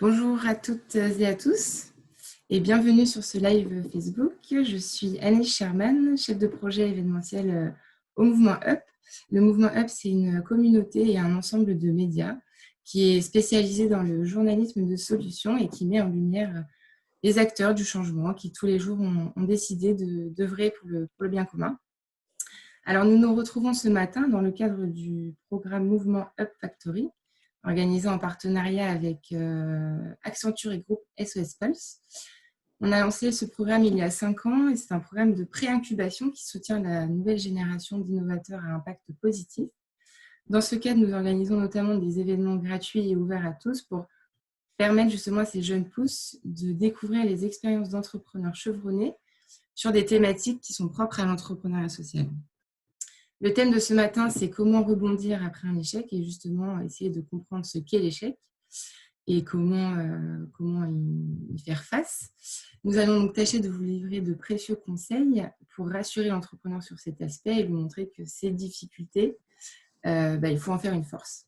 Bonjour à toutes et à tous et bienvenue sur ce live Facebook. Je suis Annie Sherman, chef de projet événementiel au Mouvement Up. Le Mouvement Up, c'est une communauté et un ensemble de médias qui est spécialisé dans le journalisme de solutions et qui met en lumière les acteurs du changement qui tous les jours ont décidé d'œuvrer pour le bien commun. Alors nous nous retrouvons ce matin dans le cadre du programme Mouvement Up Factory, organisé en partenariat avec Accenture et groupe SOS Pulse. On a lancé ce programme il y a 5 ans et c'est un programme de pré-incubation qui soutient la nouvelle génération d'innovateurs à impact positif. Dans ce cadre, nous organisons notamment des événements gratuits et ouverts à tous pour permettre justement à ces jeunes pousses de découvrir les expériences d'entrepreneurs chevronnés sur des thématiques qui sont propres à l'entrepreneuriat social. Le thème de ce matin, c'est comment rebondir après un échec et justement essayer de comprendre ce qu'est l'échec et comment y faire face. Nous allons donc tâcher de vous livrer de précieux conseils pour rassurer l'entrepreneur sur cet aspect et lui montrer que ces difficultés, il faut en faire une force.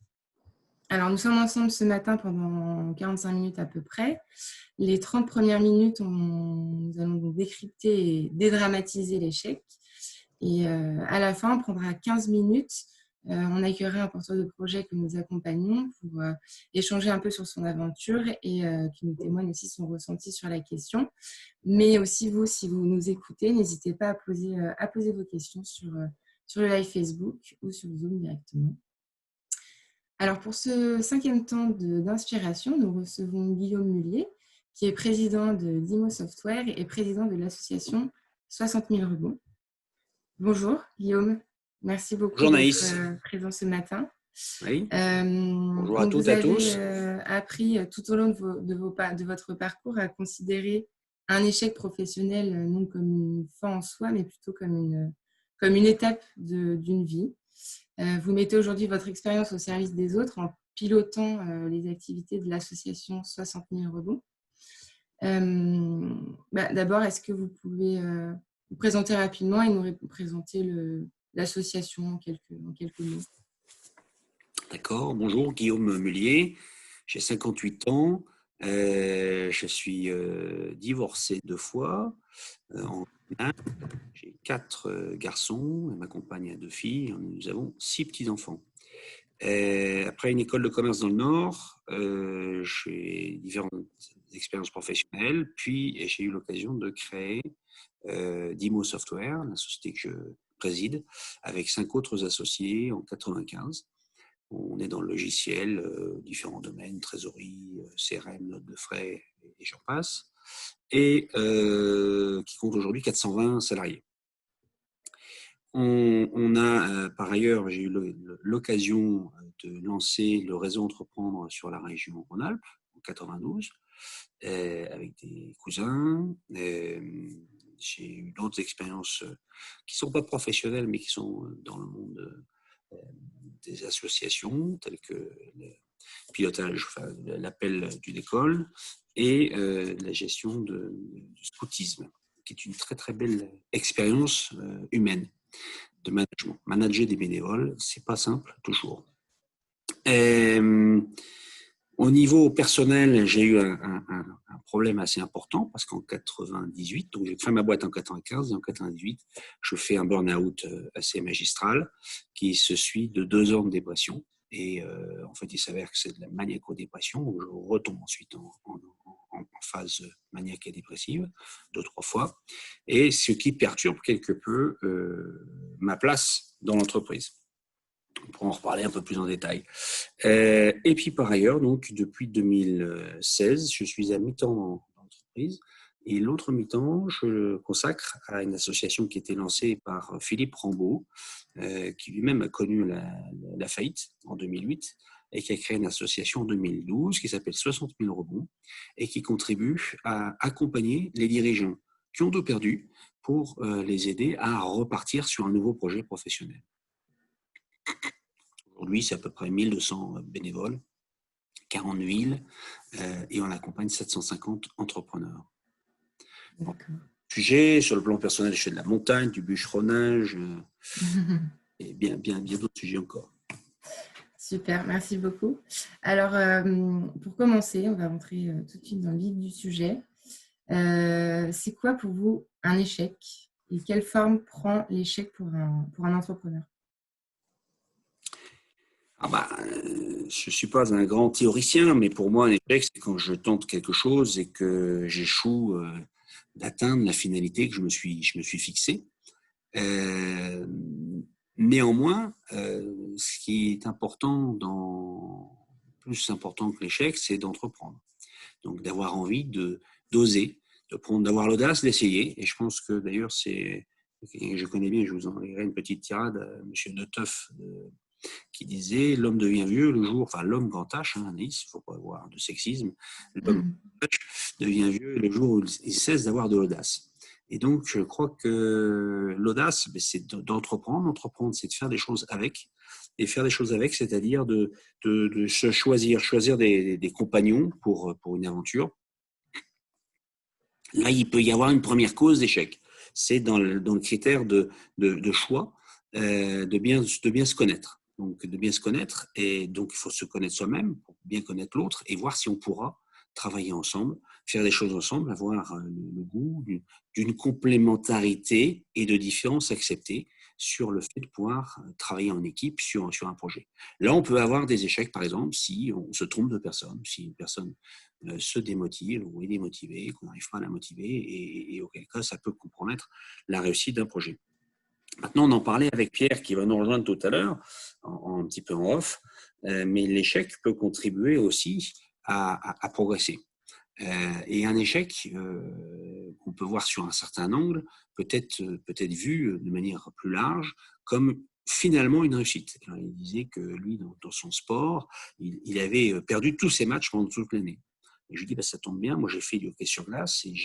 Alors, nous sommes ensemble ce matin pendant 45 minutes à peu près. Les 30 premières minutes, nous allons donc décrypter et dédramatiser l'échec. Et à la fin, on prendra 15 minutes. On accueillera un porteur de projet que nous accompagnons pour échanger un peu sur son aventure et qui nous témoigne aussi son ressenti sur la question. Mais aussi vous, si vous nous écoutez, n'hésitez pas à poser vos questions sur le live Facebook ou sur Zoom directement. Alors pour ce 5e temps d'inspiration, nous recevons Guillaume Mullier, qui est président de Dimo Software et président de l'association 60 000 rebonds. Bonjour Guillaume, merci beaucoup d'être présent ce matin. Oui. Bonjour à toutes et à tous. Vous avez appris tout au long de votre parcours à considérer un échec professionnel non comme une fin en soi, mais plutôt comme une étape d'une vie. Vous mettez aujourd'hui votre expérience au service des autres en pilotant les activités de l'association 60 000 rebonds. D'abord, est-ce que vous pouvez vous présenter rapidement et nous présenter l'association en quelques mots? D'accord. Bonjour, Guillaume Mullier. J'ai 58 ans. Je suis divorcé 2 fois. J'ai 4 garçons et ma compagne a 2 filles. Nous avons 6 petits-enfants. Après une école de commerce dans le Nord, j'ai différentes expériences professionnelles. Puis, j'ai eu l'occasion de créer Dimo Software, la société que je préside, avec 5 autres associés en 1995. On est dans le logiciel, différents domaines, trésorerie, CRM, notes de frais, et j'en passe, et qui compte aujourd'hui 420 salariés. On a, par ailleurs, j'ai eu l'occasion de lancer le réseau Entreprendre sur la région Rhône-Alpes en 92, avec des cousins. J'ai eu d'autres expériences qui ne sont pas professionnelles, mais qui sont dans le monde des associations, telles que le pilotage, l'appel d'une école et la gestion du scoutisme, qui est une très très belle expérience humaine de management. Manager des bénévoles, c'est pas simple toujours. Au niveau personnel, j'ai eu un problème assez important parce qu'en 98, donc j'ai fait ma boîte en 95 et en 98, je fais un burn-out assez magistral qui se suit de 2 ans de dépression. Et en fait, il s'avère que c'est de la maniaco-dépression où je retombe ensuite en phase maniaque et dépressive 2-3 fois, et ce qui perturbe quelque peu ma place dans l'entreprise. On pourra en reparler un peu plus en détail. Et puis par ailleurs, donc depuis 2016, je suis à mi-temps dans l'entreprise. Et l'autre mi-temps, je le consacre à une association qui a été lancée par Philippe Rambaud, qui lui-même a connu la faillite en 2008 et qui a créé une association en 2012 qui s'appelle 60 000 rebonds et qui contribue à accompagner les dirigeants qui ont tout perdu pour les aider à repartir sur un nouveau projet professionnel. Aujourd'hui, c'est à peu près 1200 bénévoles, 40 villes, et on accompagne 750 entrepreneurs. Bon. Sujet, sur le plan personnel, je fais de la montagne, du bûcheronnage, et bien d'autres sujets encore. Super, merci beaucoup. Alors, pour commencer, on va rentrer tout de suite dans le vif du sujet. C'est quoi pour vous un échec et quelle forme prend l'échec pour un entrepreneur? Je ne suis pas un grand théoricien, mais pour moi, un échec, c'est quand je tente quelque chose et que j'échoue d'atteindre la finalité que je me suis fixée. Euh, Néanmoins, ce qui est plus important que l'échec, c'est d'entreprendre. Donc, d'avoir envie d'oser, d'avoir l'audace d'essayer. Et je pense que d'ailleurs, je connais bien, je vous enverrai une petite tirade à M. De Teuf, qui disait l'homme devient vieux le jour, enfin l'homme grand H, Anaïs, il ne faut pas avoir de sexisme, l'homme grand H devient vieux le jour où il cesse d'avoir de l'audace. Et donc, je crois que l'audace, c'est d'entreprendre. Entreprendre, c'est de faire des choses avec. Et faire des choses avec, c'est-à-dire de se choisir des compagnons pour une aventure. Là, il peut y avoir une première cause d'échec. C'est dans le critère de choix, de bien se connaître. Donc, de bien se connaître. Et donc, il faut se connaître soi-même pour bien connaître l'autre et voir si on pourra travailler ensemble, faire des choses ensemble, avoir le goût d'une complémentarité et de différences acceptées sur le fait de pouvoir travailler en équipe sur un projet. Là, on peut avoir des échecs, par exemple, si on se trompe de personne, si une personne se démotive ou est démotivée, qu'on n'arrive pas à la motiver et auquel cas, ça peut compromettre la réussite d'un projet. Maintenant, on en parlait avec Pierre qui va nous rejoindre tout à l'heure, un petit peu en off, mais l'échec peut contribuer aussi à progresser. Et un échec qu'on peut voir sur un certain angle peut être vu de manière plus large comme finalement une réussite. Alors, il disait que lui, dans son sport, il avait perdu tous ses matchs pendant toute l'année. Et je lui dis, ça tombe bien, moi j'ai fait du hockey sur glace et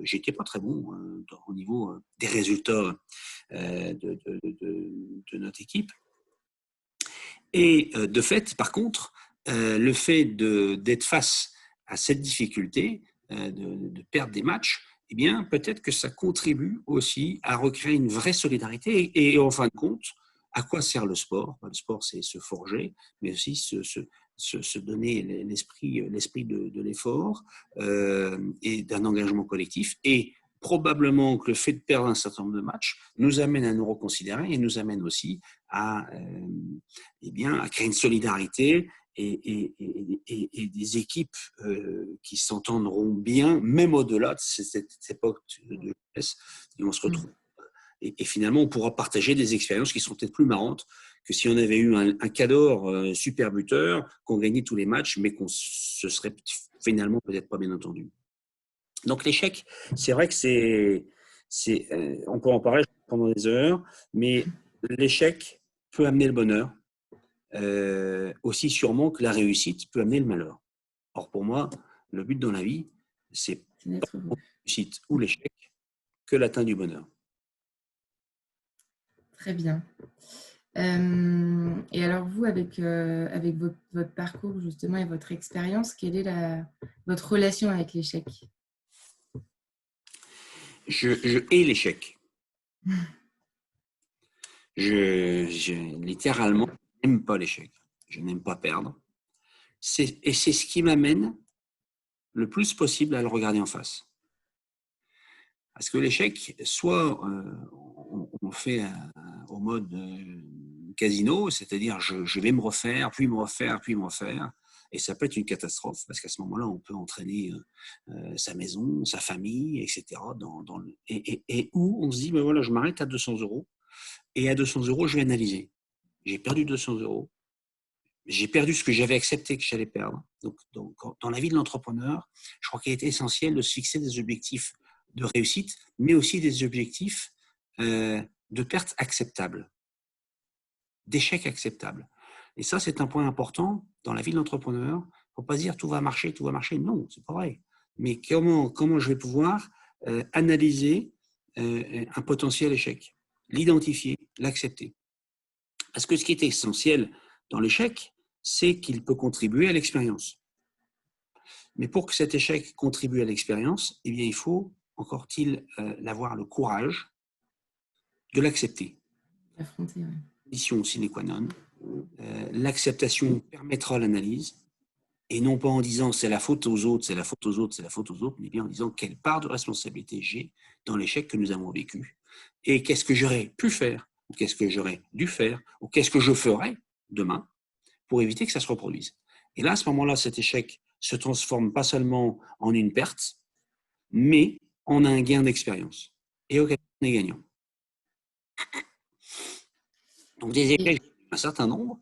j'étais pas très bon au niveau des résultats de notre équipe. Et de fait, par contre, le fait d'être face à cette difficulté, de perdre des matchs, eh bien, peut-être que ça contribue aussi à recréer une vraie solidarité. Et en fin de compte, à quoi sert le sport? Le sport, c'est se forger, mais aussi se donner l'esprit de l'effort et d'un engagement collectif. Et probablement que le fait de perdre un certain nombre de matchs nous amène à nous reconsidérer et nous amène aussi à créer une solidarité et des équipes qui s'entendront bien, même au-delà de cette époque de jeunesse, et on se retrouve. Et finalement, on pourra partager des expériences qui sont peut-être plus marrantes que si on avait eu un cador super buteur, qu'on gagnait tous les matchs, mais qu'on se serait finalement peut-être pas bien entendu. Donc l'échec, c'est vrai que on peut en parler pendant des heures, mais l'échec peut amener le bonheur, aussi sûrement que la réussite peut amener le malheur. Or pour moi, le but dans la vie, c'est pas la réussite ou l'échec que l'atteinte du bonheur. Très bien. Et alors vous, avec votre parcours justement et votre expérience, quelle est votre relation avec l'échec? Je hais l'échec. Littéralement, je n'aime pas l'échec. Je n'aime pas perdre. Et c'est ce qui m'amène le plus possible à le regarder en face. Parce que l'échec, soit on fait au mode casino, c'est-à-dire je vais me refaire, puis me refaire, puis me refaire, et ça peut être une catastrophe, parce qu'à ce moment-là, on peut entraîner sa maison, sa famille, etc. Et où on se dit, voilà, je m'arrête à 200 €, et à 200 €, je vais analyser. J'ai perdu 200 €, j'ai perdu ce que j'avais accepté que j'allais perdre. Donc, dans la vie de l'entrepreneur, je crois qu'il est essentiel de se fixer des objectifs de réussite, mais aussi des objectifs de perte acceptables, d'échecs acceptables. Et ça, c'est un point important dans la vie de l'entrepreneur. Il ne faut pas dire tout va marcher. Non, c'est pas vrai. Mais comment je vais pouvoir analyser un potentiel échec, l'identifier, l'accepter. Parce que ce qui est essentiel dans l'échec, c'est qu'il peut contribuer à l'expérience. Mais pour que cet échec contribue à l'expérience, eh bien, il faut, encore-t-il, avoir le courage de l'accepter. Affronter, ouais. Condition sine qua non L'acceptation permettra l'analyse, et non pas en disant c'est la faute aux autres, c'est la faute aux autres, c'est la faute aux autres, mais bien en disant quelle part de responsabilité j'ai dans l'échec que nous avons vécu et qu'est-ce que j'aurais pu faire, ou qu'est-ce que j'aurais dû faire, ou qu'est-ce que je ferai demain pour éviter que ça se reproduise. Et là, à ce moment-là, cet échec se transforme pas seulement en une perte, mais en un gain d'expérience. Et auquel on est gagnant. Donc des échecs, un certain nombre,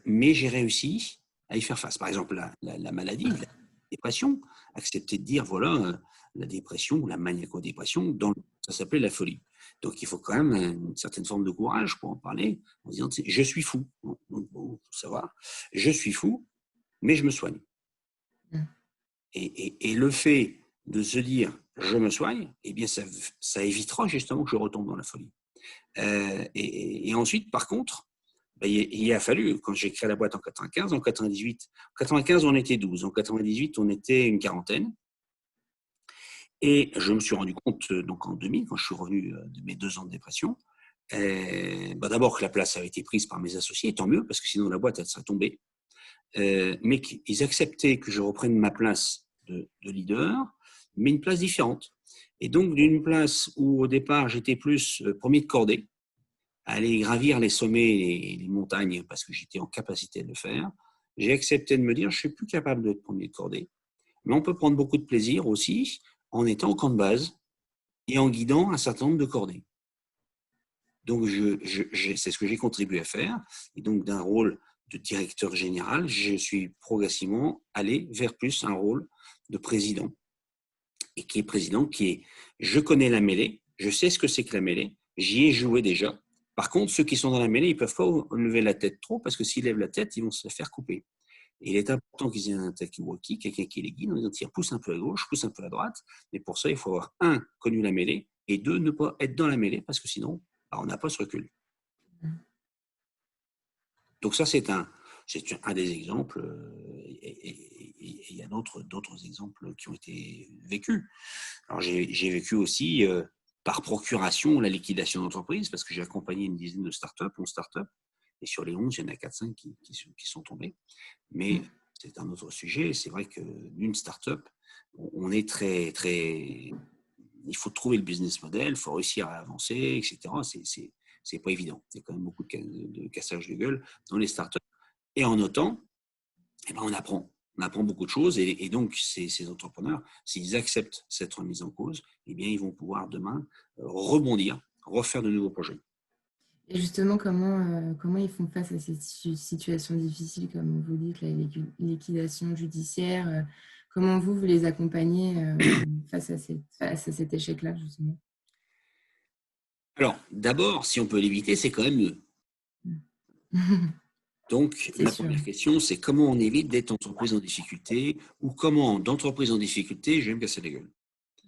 mais j'ai réussi à y faire face. Par exemple, la maladie, la dépression, accepter de dire, voilà, la dépression ou la maniaco-dépression, ça s'appelait la folie. Donc il faut quand même une certaine forme de courage pour en parler, en disant, je suis fou. Donc, bon, faut savoir, je suis fou, mais je me soigne. Et le fait de se dire, je me soigne, eh bien ça évitera justement que je retombe dans la folie. Et ensuite, par contre, il a fallu, quand j'ai créé la boîte en 95, en 98, en 95 on était 12, en 98 on était une quarantaine. Et je me suis rendu compte, donc en 2000, quand je suis revenu de mes 2 ans de dépression, d'abord que la place avait été prise par mes associés, tant mieux, parce que sinon la boîte elle serait tombée. Mais qu'ils acceptaient que je reprenne ma place de leader, mais une place différente. Et donc d'une place où au départ j'étais plus premier de cordée, aller gravir les sommets et les montagnes parce que j'étais en capacité de le faire, j'ai accepté de me dire je suis plus capable d'être premier de cordée, mais on peut prendre beaucoup de plaisir aussi en étant au camp de base et en guidant un certain nombre de cordées. Donc c'est ce que j'ai contribué à faire, et donc d'un rôle de directeur général, je suis progressivement allé vers plus un rôle de président. Et qui est président, je connais la mêlée, je sais ce que c'est que la mêlée, j'y ai joué déjà. Par contre, ceux qui sont dans la mêlée, ils ne peuvent pas lever la tête trop, parce que s'ils lèvent la tête, ils vont se faire couper. Et il est important qu'ils aient un talkie-walkie, quelqu'un qui les guide, en disant, tiens, pousse un peu à gauche, pousse un peu à droite. Mais pour ça, il faut avoir, 1, connu la mêlée, et 2, ne pas être dans la mêlée, parce que sinon, on n'a pas ce recul. Donc ça, c'est un des exemples, et il y a d'autres exemples qui ont été vécus. Alors j'ai vécu aussi par procuration la liquidation d'entreprise, parce que j'ai accompagné une dizaine de startups, 11 startups, et sur les 11, il y en a 4-5 qui sont tombés. Mais c'est un autre sujet. C'est vrai que d'une startup, on est très, très... Il faut trouver le business model, il faut réussir à avancer, etc. C'est pas évident. Il y a quand même beaucoup de cassage de gueule dans les startups. Et en autant, on apprend. On apprend beaucoup de choses. Et donc, ces entrepreneurs, s'ils acceptent cette remise en cause, eh bien, ils vont pouvoir demain rebondir, refaire de nouveaux projets. Et justement, comment ils font face à ces situations difficiles, comme vous dites, la liquidation judiciaire, comment vous les accompagnez face à cet échec-là, justement? Alors, d'abord, si on peut l'éviter, c'est quand même mieux. Donc, la première question, c'est comment on évite d'être entreprise en difficulté, ou comment, d'entreprise en difficulté, je vais me casser la gueule.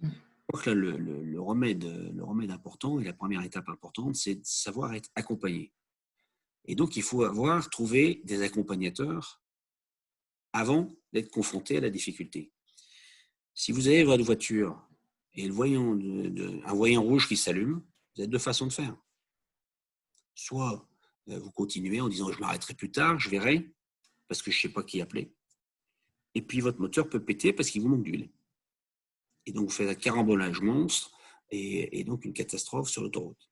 Je crois que là, le remède important, et la première étape importante, c'est de savoir être accompagné. Et donc, il faut trouvé des accompagnateurs avant d'être confronté à la difficulté. Si vous avez votre voiture et un voyant rouge qui s'allume, vous avez 2 façons de faire. Soit vous continuez en disant je m'arrêterai plus tard, je verrai, parce que je ne sais pas qui appeler. Et puis votre moteur peut péter parce qu'il vous manque d'huile. Et donc vous faites un carambolage monstre et donc une catastrophe sur l'autoroute.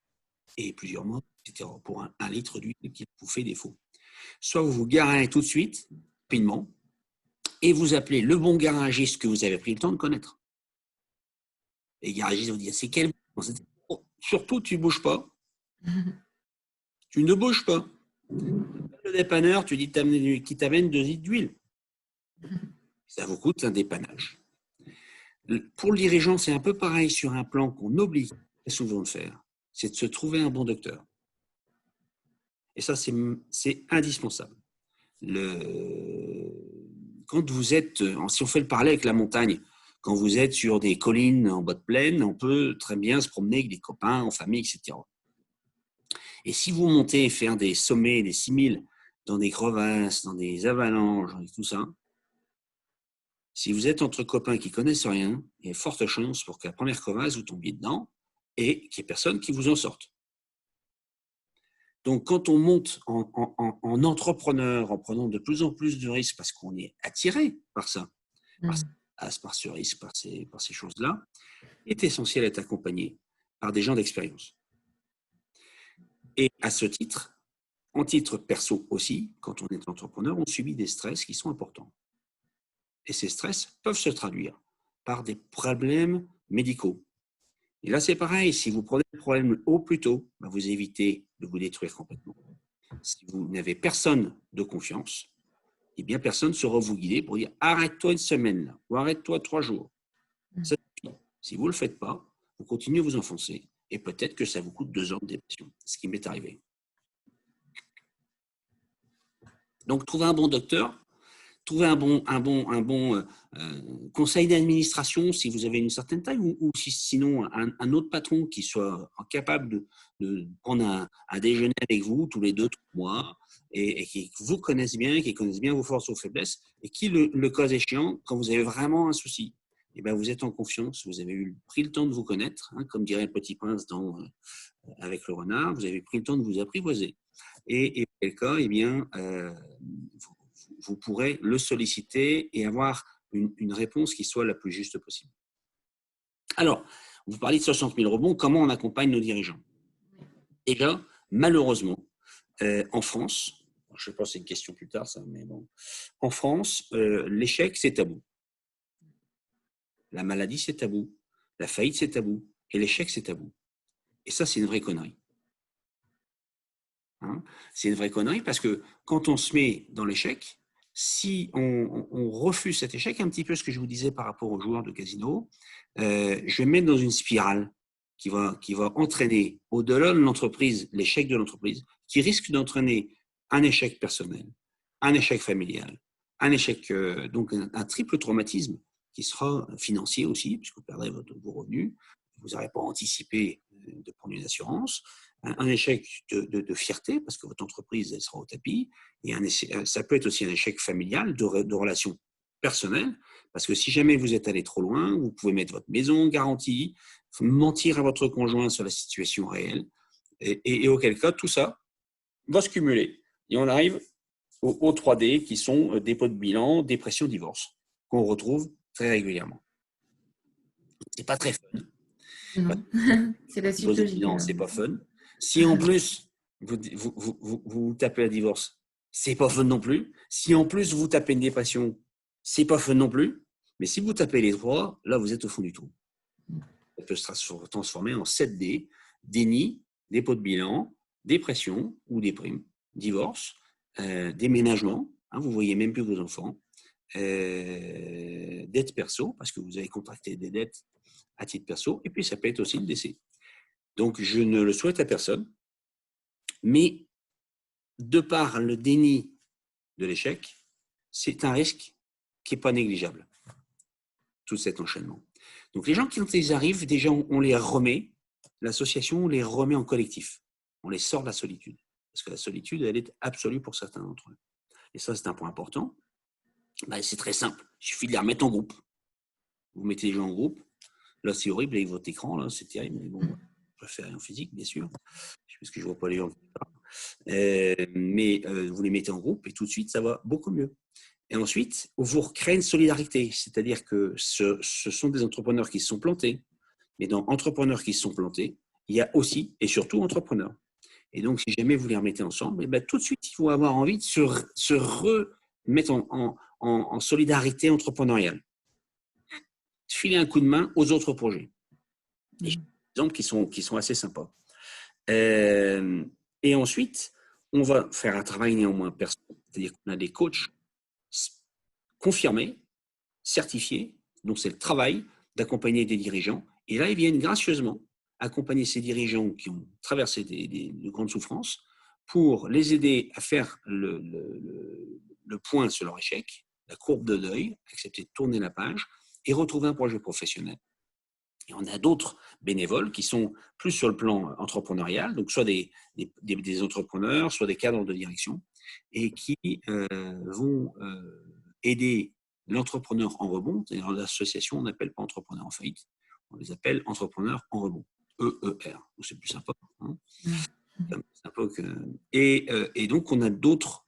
Et plusieurs morts, etc. pour un litre d'huile qui vous fait défaut. Soit vous vous garez tout de suite, rapidement, et vous appelez le bon garagiste que vous avez pris le temps de connaître. Et les garagistes vont dire c'est quel bon? Surtout, tu ne bouges pas. Tu ne bouges pas. Le dépanneur, tu dis qui t'amène 2 litres d'huile. Ça vous coûte un dépannage. Pour le dirigeant, c'est un peu pareil sur un plan qu'on oublie très souvent de faire. C'est de se trouver un bon docteur. Et ça, c'est indispensable. Quand vous êtes, si on fait le parallèle avec la montagne, quand vous êtes sur des collines en bas de plaine, on peut très bien se promener avec des copains, en famille, etc. Et si vous montez et faire des sommets, des 6000, dans des crevasses, dans des avalanches, et tout ça, si vous êtes entre copains qui ne connaissent rien, il y a forte chance pour que la première crevasse, vous tombiez dedans et qu'il n'y ait personne qui vous en sorte. Donc, quand on monte en entrepreneur, en prenant de plus en plus de risques, parce qu'on est attiré par ça, par ce risque, par ces choses-là, il est essentiel d'être accompagné par des gens d'expérience. Et à ce titre, en titre perso aussi, quand on est entrepreneur, on subit des stress qui sont importants. Et ces stress peuvent se traduire par des problèmes médicaux. Et là, c'est pareil, si vous prenez le problème au plus tôt, vous évitez de vous détruire complètement. Si vous n'avez personne de confiance, eh bien, personne ne saura vous guider pour dire arrête-toi une semaine là, ou arrête-toi 3 jours. Ça suffit. Si vous ne le faites pas, vous continuez à vous enfoncer et peut-être que ça vous coûte 2 ans de dépression, ce qui m'est arrivé. Donc, trouver un bon docteur, trouver un bon conseil d'administration si vous avez une certaine taille ou sinon un autre patron qui soit capable de prendre un déjeuner avec vous tous les 2-3 mois et qui vous connaisse bien, qui connaisse bien vos forces, vos faiblesses et qui, le cas échéant, quand vous avez vraiment un souci, eh bien, vous êtes en confiance, vous avez pris le temps de vous connaître, hein, comme dirait le Petit Prince avec le renard, vous avez pris le temps de vous apprivoiser. Et quel cas, eh bien, vous pourrez le solliciter et avoir une réponse qui soit la plus juste possible. Alors, vous parlez de 60 000 rebonds, comment on accompagne nos dirigeants? Déjà, malheureusement, en France, je sais pas si c'est une question plus tard, ça, mais bon, en France, l'échec, c'est tabou. La maladie, c'est tabou. La faillite, c'est tabou. Et l'échec, c'est tabou. Et ça, c'est une vraie connerie. Hein, c'est une vraie connerie parce que quand on se met dans l'échec, si on refuse cet échec, un petit peu ce que je vous disais par rapport aux joueurs de casino, je vais me mettre dans une spirale qui va entraîner au-delà de l'entreprise, l'échec de l'entreprise, qui risque d'entraîner un échec personnel, un échec familial, un échec, donc un triple traumatisme qui sera financier aussi, puisque vous perdrez vos revenus, vous n'aurez pas anticipé de prendre une assurance, un échec de fierté, parce que votre entreprise elle sera au tapis, et ça peut être aussi un échec familial, de relations personnelles, parce que si jamais vous êtes allé trop loin, vous pouvez mettre votre maison en garantie, mentir à votre conjoint sur la situation réelle, et auquel cas, tout ça va se cumuler. Et on arrive aux 3D, qui sont dépôt de bilan, dépression, divorce, qu'on retrouve très régulièrement. C'est pas très fun. Non, c'est la suite logique. Non, c'est pas fun. Si en plus, vous tapez un divorce, c'est pas fun non plus. Si en plus, vous tapez une dépression, c'est pas fun non plus. Mais si vous tapez les 3, là, vous êtes au fond du trou. Ça peut se transformer en 7D, déni, dépôt de bilan, dépression ou déprime, divorce, déménagement, hein, vous voyez même plus vos enfants, dettes perso, parce que vous avez contracté des dettes à titre perso, et puis ça peut être aussi le décès. Donc, je ne le souhaite à personne, mais de par le déni de l'échec, c'est un risque qui n'est pas négligeable, tout cet enchaînement. Donc, les gens, quand ils arrivent, déjà, on les remet, l'association, on les remet en collectif. On les sort de la solitude. Parce que la solitude, elle est absolue pour certains d'entre eux. Et ça, c'est un point important. C'est très simple. Il suffit de les remettre en groupe. Vous mettez les gens en groupe. Là, c'est horrible avec votre écran, là, c'est terrible. Mais bon, je préfère en physique, bien sûr. Parce que je ne vois pas les gens. Mais vous les mettez en groupe et tout de suite, ça va beaucoup mieux. Et ensuite, vous recréez une solidarité. C'est-à-dire que ce sont des entrepreneurs qui se sont plantés. Mais dans entrepreneurs qui se sont plantés, il y a aussi et surtout entrepreneurs. Et donc, si jamais vous les remettez ensemble, tout de suite, il faut avoir envie de se remettre en solidarité entrepreneuriale. Filer un coup de main aux autres projets. Et j'ai des exemples qui sont assez sympas. Et ensuite, on va faire un travail néanmoins personnel. C'est-à-dire qu'on a des coachs confirmés, certifiés. Donc, c'est le travail d'accompagner des dirigeants. Et là, ils viennent gracieusement accompagner ces dirigeants qui ont traversé de grandes souffrances pour les aider à faire le point sur leur échec, la courbe de deuil, accepter de tourner la page et retrouver un projet professionnel. Et on a d'autres bénévoles qui sont plus sur le plan entrepreneurial, donc soit des entrepreneurs, soit des cadres de direction, et qui vont aider l'entrepreneur en rebond. Dans l'association, on n'appelle pas entrepreneurs en faillite, on les appelle entrepreneurs en rebond, EER, c'est plus sympa. Hein. C'est un peu que... et donc, on a d'autres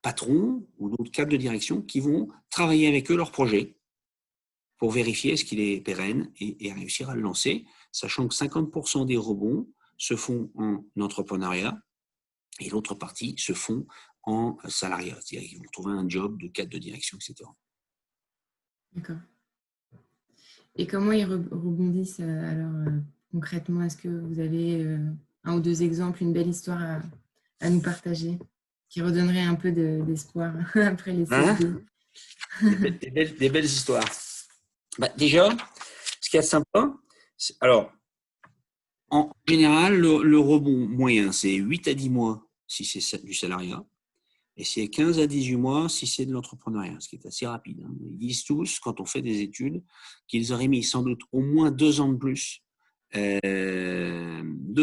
patrons ou d'autres cadres de direction qui vont travailler avec eux leur projet pour vérifier est-ce qu'il est pérenne et réussir à le lancer, sachant que 50% des rebonds se font en entrepreneuriat et l'autre partie se font en salariat. C'est-à-dire qu'ils vont trouver un job de cadre de direction, etc. D'accord. Et comment ils rebondissent alors concrètement? Est-ce que vous avez un ou deux exemples, une belle histoire à nous partager qui redonnerait un peu d'espoir après les Hein? CFD? Des belles histoires. Bah, déjà, ce qui est sympa, alors, en général, le rebond moyen, c'est 8 à 10 mois si c'est du salariat, et c'est 15 à 18 mois si c'est de l'entrepreneuriat, ce qui est assez rapide. Ils disent tous, quand on fait des études, qu'ils auraient mis sans doute au moins 2 ans de plus, 2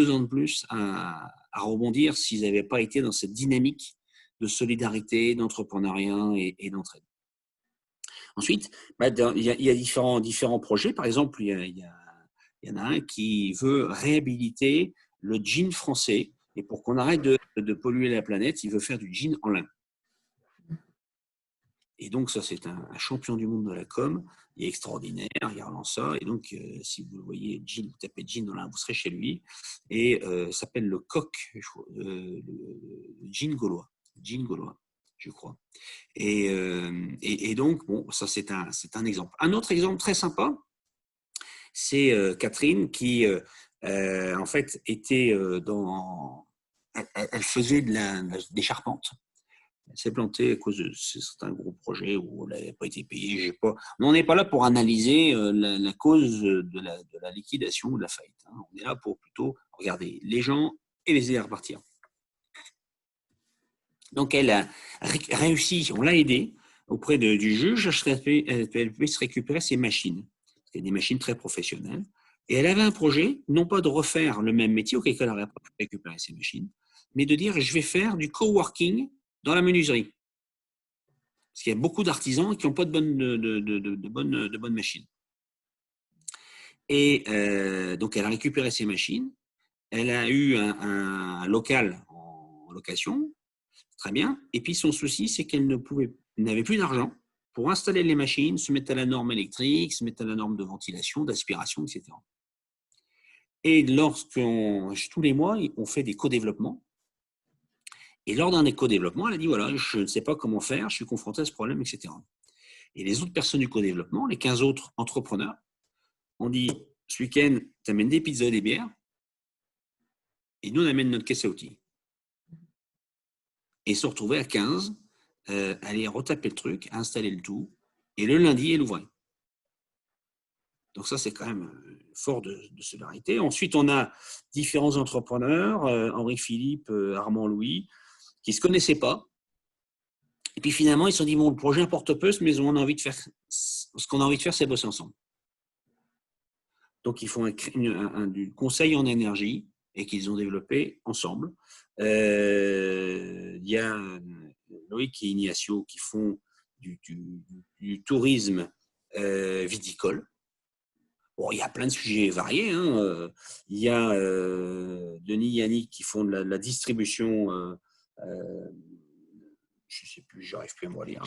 ans de plus à rebondir s'ils n'avaient pas été dans cette dynamique de solidarité, d'entrepreneuriat et d'entraide. Ensuite, il y a différents projets. Par exemple, il y en a un qui veut réhabiliter le jean français. Et pour qu'on arrête de polluer la planète, il veut faire du jean en lin. Et donc, ça, c'est un champion du monde de la com. Il est extraordinaire, il relance ça. Et donc, si vous voyez jean, vous tapez jean en lin, vous serez chez lui. Et ça s'appelle le coq, le jean gaulois. Jean gaulois, je crois. Et donc, bon, ça, c'est un exemple. Un autre exemple très sympa, c'est Catherine qui, en fait, était dans... Elle faisait des charpentes. Elle s'est plantée à cause de certains gros projets où elle n'avait pas été payée. On n'est pas là pour analyser la cause de la liquidation ou de la faillite. On est là pour plutôt regarder les gens et les aider à repartir. Donc, elle a réussi, on l'a aidée auprès du juge, elle puisse récupérer ses machines. C'est des machines très professionnelles. Et elle avait un projet, non pas de refaire le même métier, auquel elle n'aurait pas pu récupérer ses machines, mais de dire, je vais faire du coworking dans la menuiserie. Parce qu'il y a beaucoup d'artisans qui n'ont pas de bonnes machines. Et donc, elle a récupéré ses machines. Elle a eu un local en location. Très bien. Et puis, son souci, c'est qu'elle n'avait plus d'argent pour installer les machines, se mettre à la norme électrique, se mettre à la norme de ventilation, d'aspiration, etc. Et tous les mois, on fait des co-développements. Et lors d'un co-développement, elle a dit, voilà, je ne sais pas comment faire, je suis confronté à ce problème, etc. Et les autres personnes du co-développement, les 15 autres entrepreneurs, ont dit, ce week-end, tu amènes des pizzas et des bières, et nous, on amène notre caisse à outils. Et se retrouver à 15, aller retaper le truc, installer le tout, et le lundi, elle ouvrait. Donc ça, c'est quand même fort de solidarité. Ensuite, on a différents entrepreneurs, Henri Philippe, Armand Louis, qui ne se connaissaient pas. Et puis finalement, ils se sont dit, bon, le projet importe peu, mais ce qu'on a envie de faire, c'est bosser ensemble. Donc, ils font du conseil en énergie et qu'ils ont développé ensemble. Il y a Loïc et Ignacio qui font du tourisme viticole. Bon, il y a plein de sujets variés. Il y a Denis et Yannick qui font de la distribution. Je ne sais plus, j'arrive plus à me lire.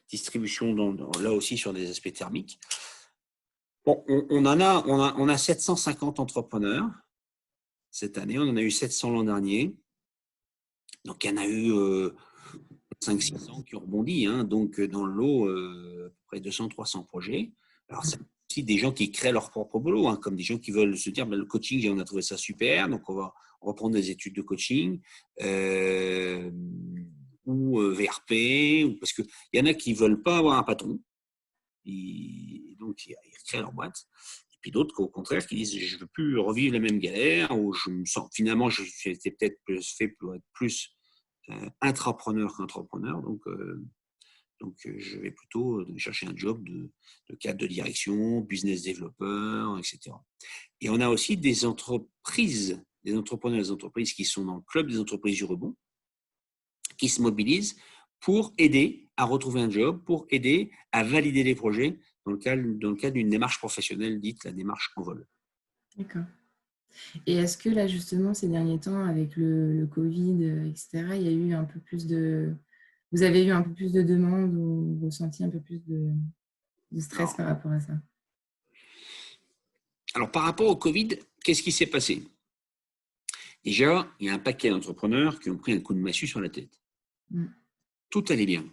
Distribution là aussi sur des aspects thermiques. Bon, on a 750 entrepreneurs cette année. On en a eu 700 l'an dernier. Donc, il y en a eu 500-600 qui ont rebondi. Donc, dans le lot, à peu près 200-300 projets. Alors, c'est aussi des gens qui créent leur propre boulot, comme des gens qui veulent se dire, le coaching, on a trouvé ça super, donc on va prendre des études de coaching, ou VRP, parce qu'il y en a qui ne veulent pas avoir un patron, donc ils créent leur boîte. Et puis d'autres, au contraire, qui disent, je ne veux plus revivre la même galère, ou je me sens, finalement, j'étais peut-être fait pour être plus intrapreneur qu'entrepreneur, donc je vais plutôt chercher un job de cadre de direction, business développeur, etc. Et on a aussi des entreprises, des entrepreneurs, des entreprises qui sont dans le club des entreprises du rebond, qui se mobilisent pour aider à retrouver un job, pour aider à valider les projets dans le cadre d'une démarche professionnelle dite la démarche en vol. D'accord. Et est-ce que là, justement, ces derniers temps, avec le Covid, etc., il y a eu un peu plus de... Vous avez eu un peu plus de demandes ou ressenti un peu plus de stress Alors, par rapport à ça? alors, par rapport au Covid, qu'est-ce qui s'est passé? Déjà, il y a un paquet d'entrepreneurs qui ont pris un coup de massue sur la tête. Mm. Tout allait bien.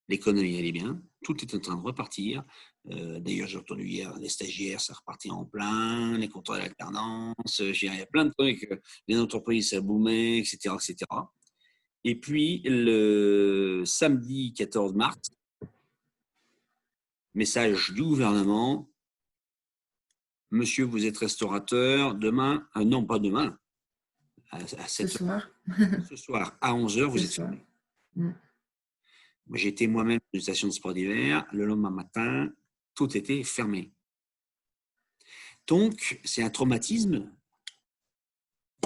L'économie allait bien. Tout était en train de repartir. D'ailleurs, j'ai entendu hier, les stagiaires, ça repartait en plein, les contrats d'alternance, il y a plein de trucs, les entreprises, ça boomait, etc., etc. Et puis, le samedi 14 mars, message du gouvernement, monsieur, vous êtes restaurateur, demain, non, pas demain, à Ce 7 heures, soir? ce soir, à 11 heures, Ce vous êtes soir. fermé. Mm. Moi, j'étais moi-même dans une station de sport d'hiver. Le lendemain matin, tout était fermé. Donc, c'est un traumatisme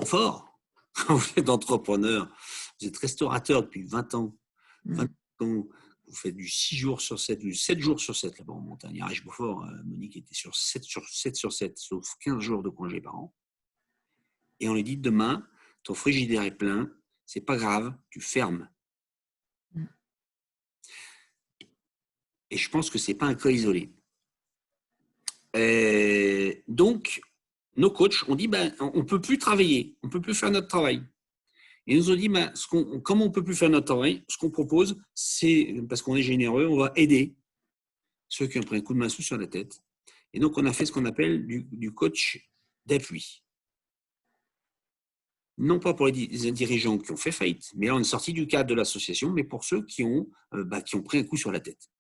fort. Quand vous êtes entrepreneur, vous êtes restaurateur depuis 20 ans, 20 ans, vous faites du 6 jours sur 7, du 7 jours sur 7 là-bas en montagne. À Richebourg, Monique était sur 7 sur 7, sauf 15 jours de congé par an. Et on lui dit demain, ton frigidaire est plein, c'est pas grave, tu fermes. Et je pense que c'est pas un cas isolé. Donc, nos coachs ont dit on ne peut plus travailler, on ne peut plus faire notre travail. Et ils nous ont dit comme on ne peut plus faire notre travail, ce qu'on propose, c'est, parce qu'on est généreux, on va aider ceux qui ont pris un coup de massue sur la tête. Et donc, on a fait ce qu'on appelle du coach d'appui. Non pas pour les dirigeants qui ont fait faillite, mais là, on est sorti du cadre de l'association, mais pour ceux qui ont pris un coup sur la tête,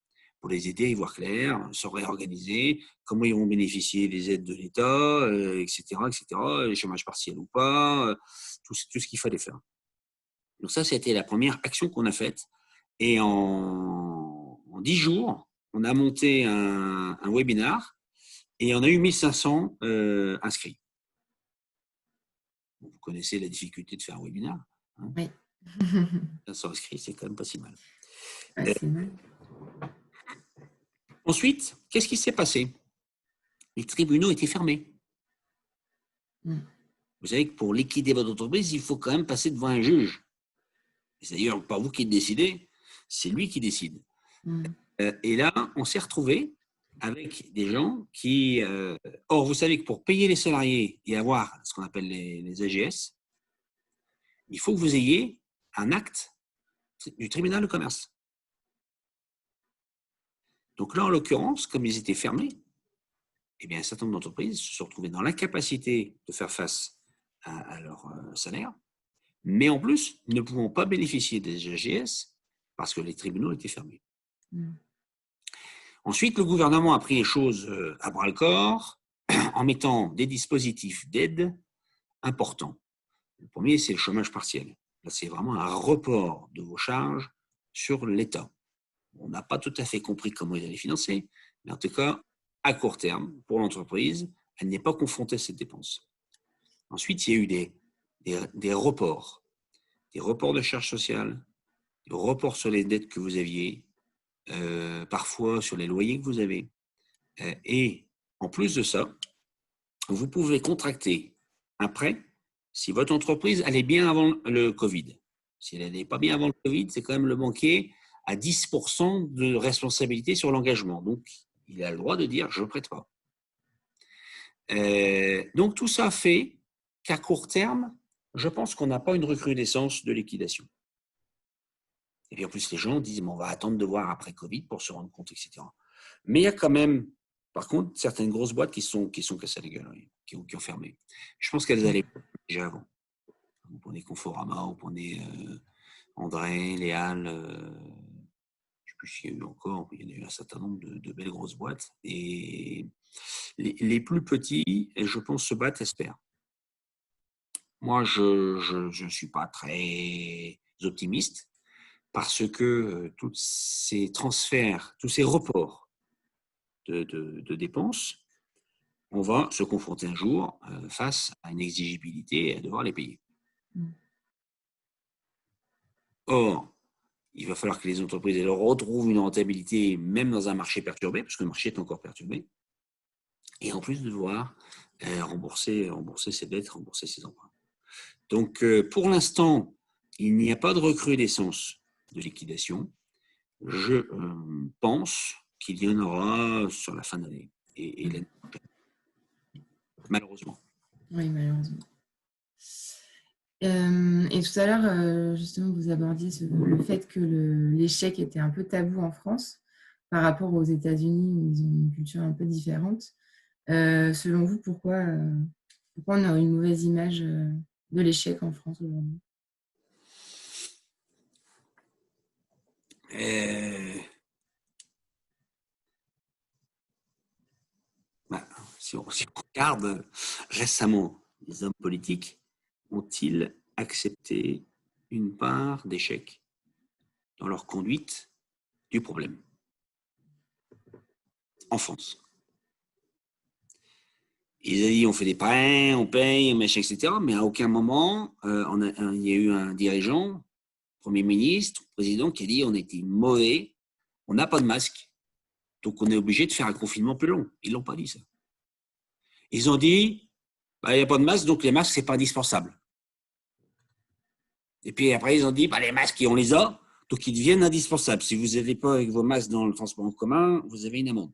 pour les aider à y voir clair, se réorganiser, comment ils vont bénéficier des aides de l'État, etc., les chômages partiels ou pas, tout ce qu'il fallait faire. Donc ça, c'était la première action qu'on a faite. Et en 10 jours, on a monté un webinar et on a eu 1500 inscrits. Vous connaissez la difficulté de faire un webinar. Hein, Oui. 1500 inscrits, c'est quand même pas si mal. C'est mal. Ensuite, qu'est-ce qui s'est passé? Les tribunaux étaient fermés. Vous savez que pour liquider votre entreprise, il faut quand même passer devant un juge. C'est d'ailleurs pas vous qui décidez, c'est lui qui décide. Et là, on s'est retrouvé avec des gens qui... or, vous savez que pour payer les salariés et avoir ce qu'on appelle les AGS, il faut que vous ayez un acte du tribunal de commerce. Donc là, en l'occurrence, comme ils étaient fermés, eh bien, un certain nombre d'entreprises se sont retrouvées dans l'incapacité de faire face à leur salaire, mais en plus, ne pouvant pas bénéficier des AGS parce que les tribunaux étaient fermés. Ensuite, le gouvernement a pris les choses à bras-le-corps en mettant des dispositifs d'aide importants. Le premier, c'est le chômage partiel. Là, c'est vraiment un report de vos charges sur l'État. On n'a pas tout à fait compris comment ils allaient financer, mais en tout cas, à court terme, pour l'entreprise, elle n'est pas confrontée à cette dépense. Ensuite, il y a eu des reports de charges sociales, des reports sur les dettes que vous aviez, parfois sur les loyers que vous avez. Et en plus de ça, vous pouvez contracter un prêt si votre entreprise allait bien avant le Covid. Si elle n'allait pas bien avant le Covid, c'est quand même le banquier à 10% de responsabilité sur l'engagement. Donc, il a le droit de dire « je ne prête pas ». Donc, tout ça fait qu'à court terme, je pense qu'on n'a pas une recrudescence de liquidation. Et puis en plus, les gens disent on va attendre de voir après Covid pour se rendre compte, etc. Mais il y a quand même, par contre, certaines grosses boîtes qui sont cassées la gueule, qui ont fermé. Je pense qu'elles allaient déjà avant. Vous prenez Conforama, vous prenez André, Léal, je ne sais plus s'il y a eu encore, il y en a eu un certain nombre de belles grosses boîtes. Et les plus petits, je pense, se battent, espèrent. Moi, je ne suis pas très optimiste parce que tous ces transferts, tous ces reports de dépenses, on va se confronter un jour face à une exigibilité et à devoir les payer. Or, il va falloir que les entreprises elles retrouvent une rentabilité même dans un marché perturbé, parce que le marché est encore perturbé, et en plus devoir rembourser ses dettes, rembourser ses emprunts. Donc, pour l'instant, il n'y a pas de recrudescence de liquidation. Je pense qu'il y en aura sur la fin d'année et l'année prochaine, malheureusement. Oui, malheureusement. Et tout à l'heure, justement, vous abordiez le fait que l'échec était un peu tabou en France par rapport aux États-Unis où ils ont une culture un peu différente. Selon vous, pourquoi on a une mauvaise image de l'échec en France aujourd'hui? Si on regarde récemment, les hommes politiques ont-ils accepté une part d'échec dans leur conduite du problème en France? Ils ont dit on fait des prêts, on paye, machin, etc. Mais à aucun moment, il y a eu un dirigeant, Premier ministre, président, qui a dit on était mauvais, on n'a pas de masque, donc on est obligé de faire un confinement plus long. Ils l'ont pas dit ça. Ils ont dit il n'y a pas de masque, donc les masques, c'est pas indispensable. Et puis après, ils ont dit les masques, on les a, donc ils deviennent indispensables. Si vous n'avez pas avec vos masques dans le transport en commun, vous avez une amende.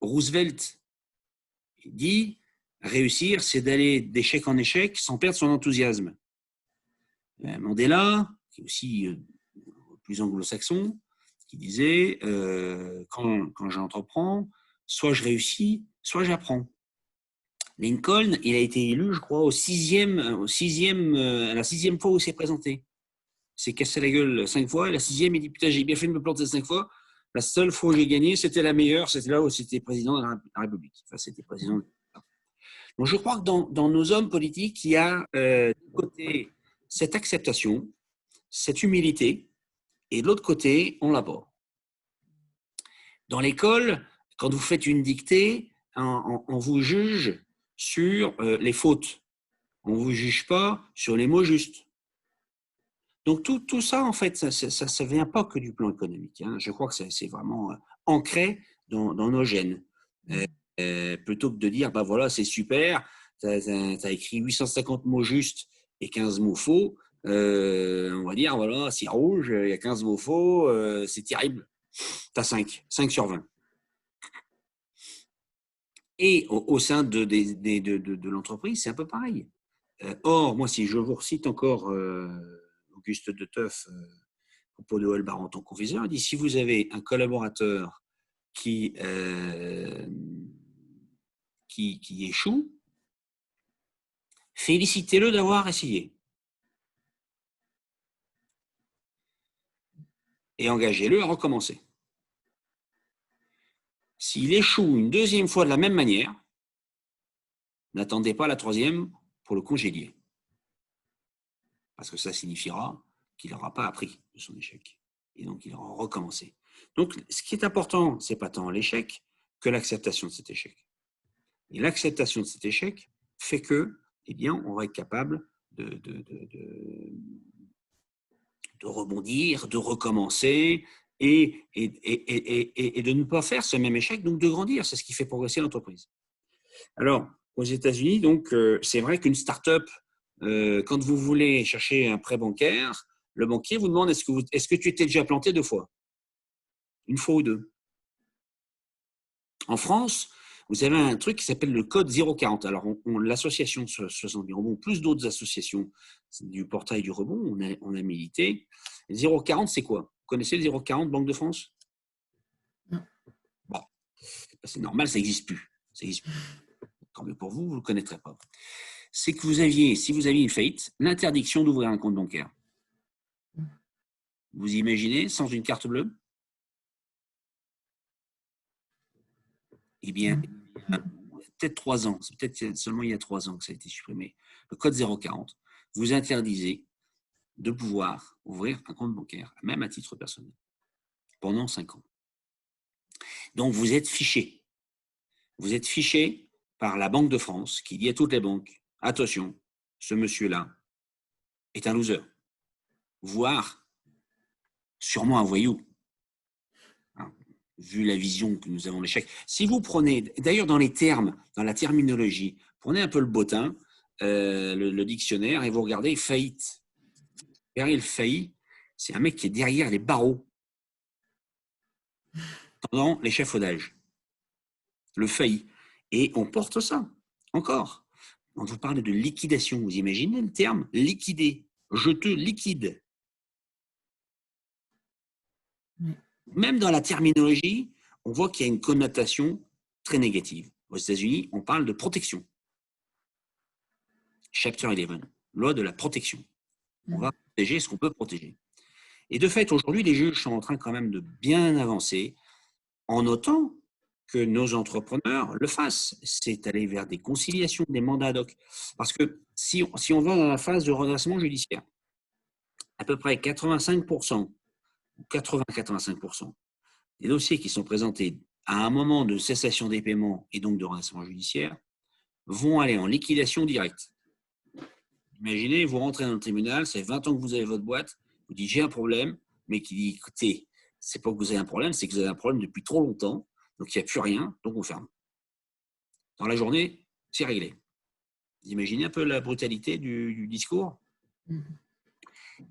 Roosevelt dit réussir, c'est d'aller d'échec en échec sans perdre son enthousiasme. Mandela, qui est aussi plus anglo-saxon, qui disait quand j'entreprends, soit je réussis, soit j'apprends. Lincoln, il a été élu, je crois, à la sixième fois où il s'est présenté. Il s'est cassé la gueule 5 fois, et la sixième, il dit putain, j'ai bien fait de me planter 5 fois. La seule fois où j'ai gagné, c'était la meilleure, c'était là où c'était président de la République. Enfin, c'était président de l'État. Donc, je crois que dans nos hommes politiques, il y a d'un côté cette acceptation, cette humilité, et de l'autre côté, on l'aborde. Dans l'école, quand vous faites une dictée, on vous juge sur les fautes. On ne vous juge pas sur les mots justes. Donc tout ça, en fait, ça ne vient pas que du plan économique. Hein. Je crois que c'est vraiment ancré dans nos gènes. Plutôt que de dire, voilà, c'est super, tu as écrit 850 mots justes et 15 mots faux, on va dire, voilà, c'est rouge, il y a 15 mots faux, c'est terrible. Tu as 5 sur 20. Et au sein de l'entreprise, c'est un peu pareil. Or, moi, si je vous recite encore Auguste de Teuf, à propos de Holbar en tant que confiseur, il dit si vous avez un collaborateur qui échoue, félicitez-le d'avoir essayé. Et engagez-le à recommencer. S'il échoue une deuxième fois de la même manière, n'attendez pas la troisième pour le congédier. Parce que ça signifiera qu'il n'aura pas appris de son échec. Et donc, il aura recommencé. Donc, ce qui est important, ce n'est pas tant l'échec que l'acceptation de cet échec. Et l'acceptation de cet échec fait que, on va être capable de rebondir, de recommencer et de ne pas faire ce même échec, donc de grandir. C'est ce qui fait progresser l'entreprise. Alors, aux États-Unis, donc, c'est vrai qu'une start-up, quand vous voulez chercher un prêt bancaire, le banquier vous demande est-ce que tu étais déjà planté 2 fois? Une fois ou 2? En France, vous avez un truc qui s'appelle le code 040. Alors, l'association 60 000 rebonds, plus d'autres associations du portail du rebond, on a milité. 040, c'est quoi? Vous connaissez le 040 Banque de France? Non. Bon, c'est normal, ça n'existe plus. Ça n'existe plus. Tant mieux pour vous, vous ne le connaîtrez pas. C'est que si vous aviez une faillite, l'interdiction d'ouvrir un compte bancaire. Vous imaginez, sans une carte bleue? Eh bien, peut-être 3 ans, c'est peut-être seulement il y a 3 ans que ça a été supprimé. Le code 040, vous interdisez de pouvoir ouvrir un compte bancaire, même à titre personnel, pendant 5 ans. Donc, vous êtes fiché. Vous êtes fiché par la Banque de France qui dit à toutes les banques, attention, ce monsieur-là est un loser, voire sûrement un voyou. vu la vision que nous avons de l'échec. Si vous prenez, d'ailleurs dans les termes, dans la terminologie, prenez un peu le bottin, le dictionnaire, et vous regardez faillite. Derrière le failli, c'est un mec qui est derrière les barreaux pendant l'échafaudage. Le failli. Et on porte ça, encore. Quand vous parlez de liquidation, vous imaginez le terme liquider. Je te liquide. Même dans la terminologie, on voit qu'il y a une connotation très négative. Aux États-Unis, on parle de protection. Chapter 11, loi de la protection. On va protéger ce qu'on peut protéger. Et de fait, aujourd'hui, les juges sont en train quand même de bien avancer en notant que nos entrepreneurs le fassent. C'est aller vers des conciliations, des mandats ad hoc. Parce que si on va dans la phase de redressement judiciaire, à peu près 85% ou 80-85% des dossiers qui sont présentés à un moment de cessation des paiements et donc de redressement judiciaire vont aller en liquidation directe. Imaginez, vous rentrez dans le tribunal, ça fait 20 ans que vous avez votre boîte, vous dites j'ai un problème, mais qui dit écoutez, c'est pas que vous avez un problème, c'est que vous avez un problème depuis trop longtemps, donc il n'y a plus rien, donc on ferme. Dans la journée, c'est réglé. Vous imaginez un peu la brutalité du discours.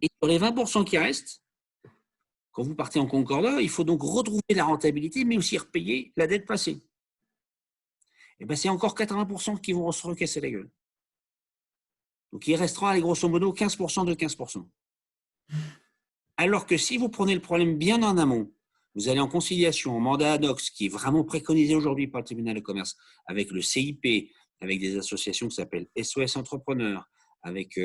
Et sur les 20% qui restent, quand vous partez en concordat, il faut donc retrouver la rentabilité, mais aussi repayer la dette passée. Et bien, c'est encore 80% qui vont se recasser la gueule. Donc, il restera, grosso modo, 15% de 15%. Alors que si vous prenez le problème bien en amont, vous allez en conciliation, en mandat ad hoc, qui est vraiment préconisé aujourd'hui par le tribunal de commerce, avec le CIP, avec des associations qui s'appellent SOS Entrepreneurs, avec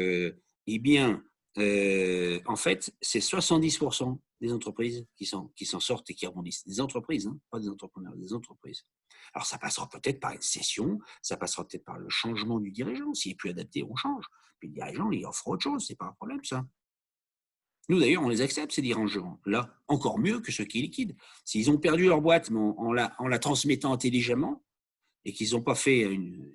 en fait, c'est 70% des entreprises qui s'en sortent et qui rebondissent. Des entreprises, hein, pas des entrepreneurs, des entreprises. Alors, ça passera peut-être par une cession, ça passera peut-être par le changement du dirigeant. S'il n'est plus adapté, on change. Puis le dirigeant, il offre autre chose, ce n'est pas un problème, ça. Nous, d'ailleurs, on les accepte, ces dirigeants-là, encore mieux que ceux qui liquident. S'ils ont perdu leur boîte mais en la transmettant intelligemment et qu'ils n'ont pas fait une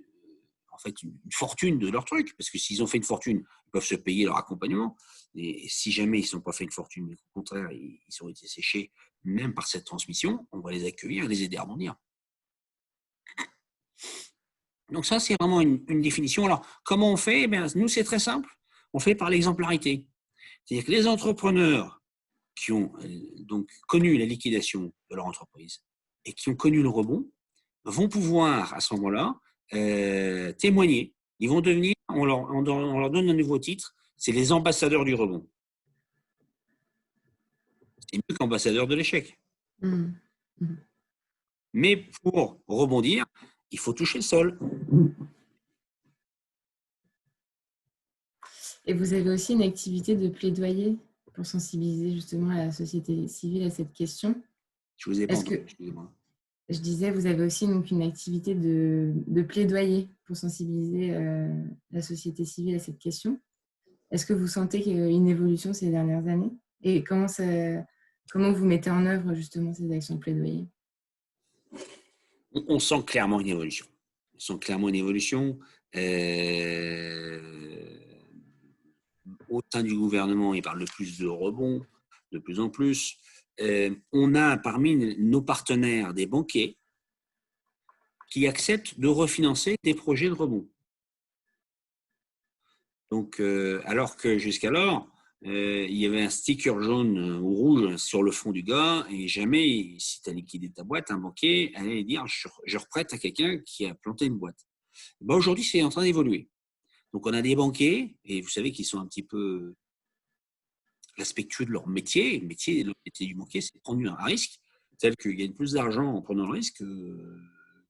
fortune de leur truc, parce que s'ils ont fait une fortune, ils peuvent se payer leur accompagnement. Et si jamais ils n'ont pas fait une fortune, mais au contraire, ils ont été séchés, même par cette transmission, on va les accueillir et les aider à rebondir. Donc ça, c'est vraiment une définition. Alors, comment on fait? Nous, c'est très simple. On fait par l'exemplarité. C'est-à-dire que les entrepreneurs qui ont donc connu la liquidation de leur entreprise et qui ont connu le rebond vont pouvoir, à ce moment-là, témoigner. Ils vont devenir, on leur donne un nouveau titre, c'est les ambassadeurs du rebond. C'est mieux qu'ambassadeur de l'échec. Mais pour rebondir, il faut toucher le sol. Et vous avez aussi une activité de plaidoyer pour sensibiliser justement la société civile à cette question. Je vous ai pas entendu, excusez-moi. Je disais, vous avez aussi donc une activité de plaidoyer pour sensibiliser la société civile à cette question. Est-ce que vous sentez qu'il y a eu une évolution ces dernières années? Et comment vous mettez en œuvre justement ces actions de plaidoyer? On sent clairement une évolution. Au sein du gouvernement, il parle de plus de rebond, de plus en plus. On a parmi nos partenaires des banquiers qui acceptent de refinancer des projets de rebond. Donc, alors que jusqu'alors, il y avait un sticker jaune ou rouge sur le front du gars et jamais, si tu as liquidé ta boîte, un banquier allait dire je reprête à quelqu'un qui a planté une boîte. Aujourd'hui, c'est en train d'évoluer. Donc, on a des banquiers, et vous savez qu'ils sont un petit peu respectueux de leur métier. Le métier du banquier, c'est de prendre un risque, tel qu'il gagne plus d'argent en prenant le risque qu'il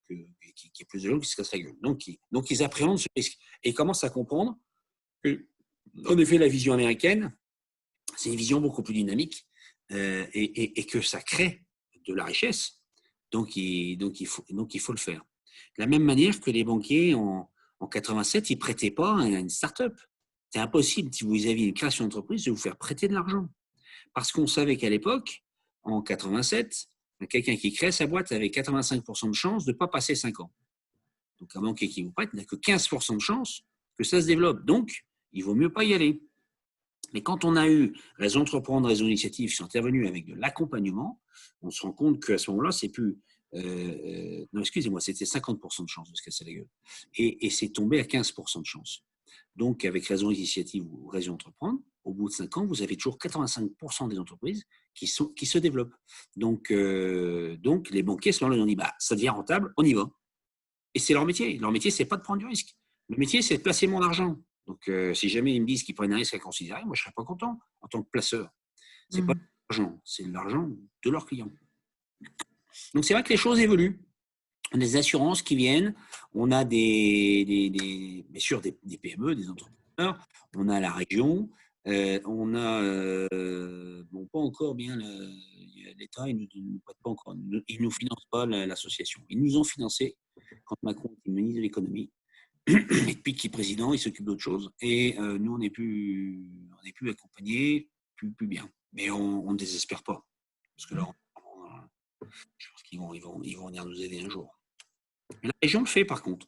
y ait plus de gens qui se cassent la gueule. Donc, ils appréhendent ce risque et commencent à comprendre que, en effet, la vision américaine, c'est une vision beaucoup plus dynamique et que ça crée de la richesse. Donc, il faut le faire. De la même manière que les banquiers, en 87, ils ne prêtaient pas à une start-up. C'est impossible, si vous aviez une création d'entreprise, de vous faire prêter de l'argent. Parce qu'on savait qu'à l'époque, en 87, quelqu'un qui crée sa boîte avait 85% de chance de ne pas passer 5 ans. Donc, un banquier qui vous prête n'a que 15% de chance que ça se développe. Donc, il vaut mieux pas y aller. Mais quand on a eu Réseau Entreprendre, Réseau Initiative qui sont intervenus avec de l'accompagnement, on se rend compte qu'à ce moment-là, c'est plus… non, excusez-moi, c'était 50% de chance de se casser la gueule. Et c'est tombé à 15% de chance. Donc, avec Réseau Initiative ou Réseau Entreprendre, au bout de 5 ans, vous avez toujours 85% des entreprises qui se développent. Donc les banquiers, à ce moment-là, ils ont dit, ça devient rentable, on y va. Et c'est leur métier. Leur métier, c'est pas de prendre du risque. Le métier, c'est de placer mon argent. Donc, si jamais ils me disent qu'ils prennent un risque à considérer, moi, je ne serais pas content en tant que placeur. Ce n'est pas de l'argent, c'est de l'argent de leurs clients. Donc, c'est vrai que les choses évoluent. On a des assurances qui viennent, on a bien sûr des PME, des entrepreneurs, on a la région, on a, bon, pas encore bien, l'État, il ne nous prête pas encore, il ne nous finance pas l'association. Ils nous ont financé quand Macron était ministre de l'économie. Et depuis qu'il est président, il s'occupe d'autre chose. Et nous, on n'est plus accompagnés, plus bien. Mais on ne désespère pas. Parce que là, je pense qu'ils vont venir nous aider un jour. Mais la région le fait, par contre.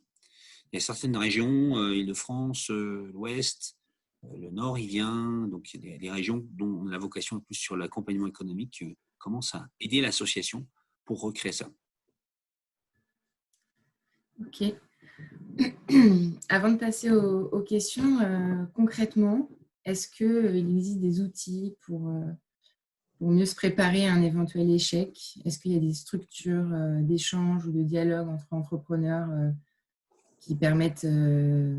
Il y a certaines régions, Île-de-France, l'Ouest, le Nord, il vient. Donc, il y a des régions dont la vocation est plus sur l'accompagnement économique qui commencent à aider l'association pour recréer ça. Ok. Avant de passer aux questions, concrètement, est-ce qu'il existe des outils pour mieux se préparer à un éventuel échec? Est-ce qu'il y a des structures d'échange ou de dialogue entre entrepreneurs qui permettent de